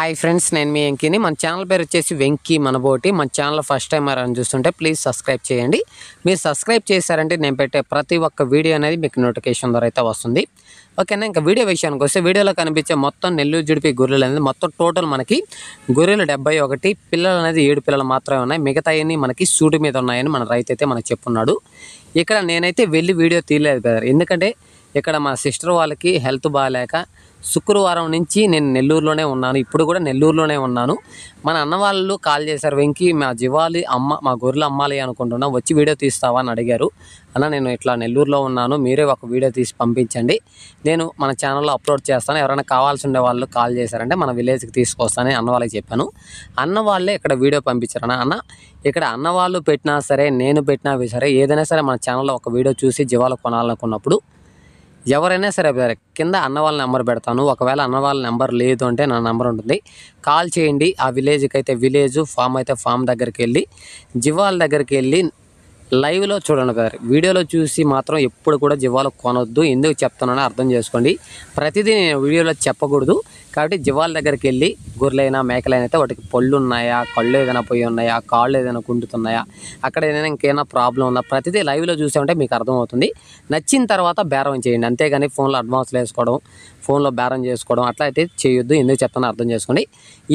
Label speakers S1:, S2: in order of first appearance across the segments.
S1: Hi friends, నేను మీ వెంకీని. మన channel పేరు వచ్చేసి వెంకీ మనబోటి. మన ఛానల్ ఫస్ట్ టైం అని చూస్తుంటే ప్లీజ్ సబ్స్క్రైబ్ చేయండి. మీరు సబ్స్క్రైబ్ చేశారంటే నేను పెట్టే ప్రతి ఒక్క వీడియో అనేది మీకు నోటిఫికేషన్ ద్వారా అయితే వస్తుంది. ఓకేనా. ఇంకా వీడియో విషయానికి వస్తే, వీడియోలో కనిపించే మొత్తం నెల్లూరు జుడిపి గొర్రెలు అనేది మొత్తం టోటల్ మనకి గొర్రెలు 71, పిల్లలు అనేది 7 పిల్లలు మాత్రమే ఉన్నాయి. మిగతాయన్నీ మనకి సూటి మీద ఉన్నాయని మన రైతు అయితే మనకు చెప్పున్నాడు. ఇక్కడ నేనైతే వెళ్ళి వీడియో తీయలేదు బ్రదర్, ఎందుకంటే ఇక్కడ మా సిస్టర్ వాళ్ళకి హెల్త్ బాగాలేక శుక్రవారం నుంచి నేను నెల్లూరులోనే ఉన్నాను. ఇప్పుడు కూడా నెల్లూరులోనే ఉన్నాను. మన అన్న వాళ్ళు కాల్ చేశారు, వెంకీ మా జీవాలి మా గొర్రెలు అమ్మాలి అనుకుంటున్నా, వచ్చి వీడియో తీస్తావా అని అడిగారు. అన్న నేను ఇట్లా నెల్లూరులో ఉన్నాను, మీరే ఒక వీడియో తీసి పంపించండి, నేను మన ఛానల్లో అప్లోడ్ చేస్తాను, ఎవరైనా కావాల్సి ఉండే వాళ్ళు కాల్ చేశారంటే మన విలేజ్కి తీసుకొస్తానని అన్న వాళ్ళకి చెప్పాను. అన్న వాళ్ళే ఇక్కడ వీడియో పంపించారు. అన్న ఇక్కడ అన్న వాళ్ళు పెట్టినా సరే, నేను పెట్టినా సరే, ఏదైనా సరే మన ఛానల్లో ఒక వీడియో చూసి జీవాలు కొనాలనుకున్నప్పుడు ఎవరైనా సరే కింద అన్న వాళ్ళ నెంబర్ పెడతాను. ఒకవేళ అన్న వాళ్ళ నెంబర్ లేదు అంటే నా నెంబర్ ఉంటుంది, కాల్ చేయండి. ఆ విలేజ్కి అయితే విలేజ్, ఫామ్ అయితే ఫామ్ దగ్గరికి వెళ్ళి, జీవాల దగ్గరికి వెళ్ళి లైవ్లో చూడండి బ్రదర్. వీడియోలో చూసి మాత్రం ఎప్పుడు కూడా జీవాలు కొనొద్దు. ఎందుకు చెప్తున్నానో అర్థం చేసుకోండి. ప్రతిదీ నేను వీడియోలో చెప్పకూడదు. కాబట్టి జీవాల దగ్గరికి వెళ్ళి గొర్రెలైనా మేకలైనా అయితే వాటికి పళ్ళు ఉన్నాయా, కళ్ళు ఏదైనా పోయి ఉన్నాయా, కాళ్ళు ఏదైనా కుంటుతున్నాయా, అక్కడ ఏదైనా ఇంకేమైనా ప్రాబ్లం ఉందా, ప్రతిదీ లైవ్లో చూసామంటే మీకు అర్థమవుతుంది. నచ్చిన తర్వాత బేరం చేయండి, అంతేగాని ఫోన్లో అడ్వాన్స్లు వేసుకోవడం, ఫోన్లో బేరం చేసుకోవడం అట్లా అయితే చేయొద్దు. ఎందుకు చెప్తానో అర్థం చేసుకోండి.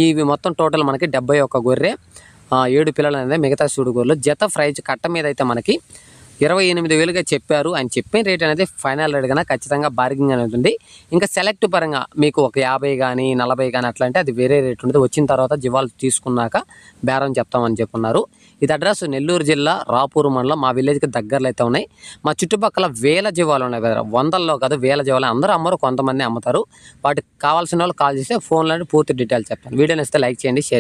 S1: ఇవి మొత్తం టోటల్ మనకి 71 గొర్రె, 7 పిల్లలు అనేది మిగతా సూడు గొర్రెలు. జత ప్రైజ్ కట్ట మీద అయితే మనకి 28,000గా చెప్పారు. ఆయన చెప్పిన రేట్ అనేది ఫైనల్ రేట్ కన్నా ఖచ్చితంగా బార్గింగ్ అనేది ఉంది. ఇంకా సెలెక్ట్ పరంగా మీకు ఒక 50 కానీ 40 కానీ అట్లా అంటే అది వేరే రేట్ ఉంటుంది. వచ్చిన తర్వాత జీవాలు తీసుకున్నాక బేరం చెప్తామని చెప్పున్నారు. ఇది అడ్రస్ నెల్లూరు జిల్లా రాపూరు మండలం, మా విలేజ్కి దగ్గరలో అయితే ఉన్నాయి. మా చుట్టుపక్కల వేల జీవాలు ఉన్నాయి కదా, వందల్లో కాదు వేల జీవాలు. అందరూ అమ్మరు, కొంతమంది అమ్ముతారు. వాటికి కావాల్సిన వాళ్ళు కాల్ చేస్తే ఫోన్లో పూర్తి డీటెయిల్స్ చెప్తాను. వీడియోని ఇస్తే లైక్ చేయండి, షేర్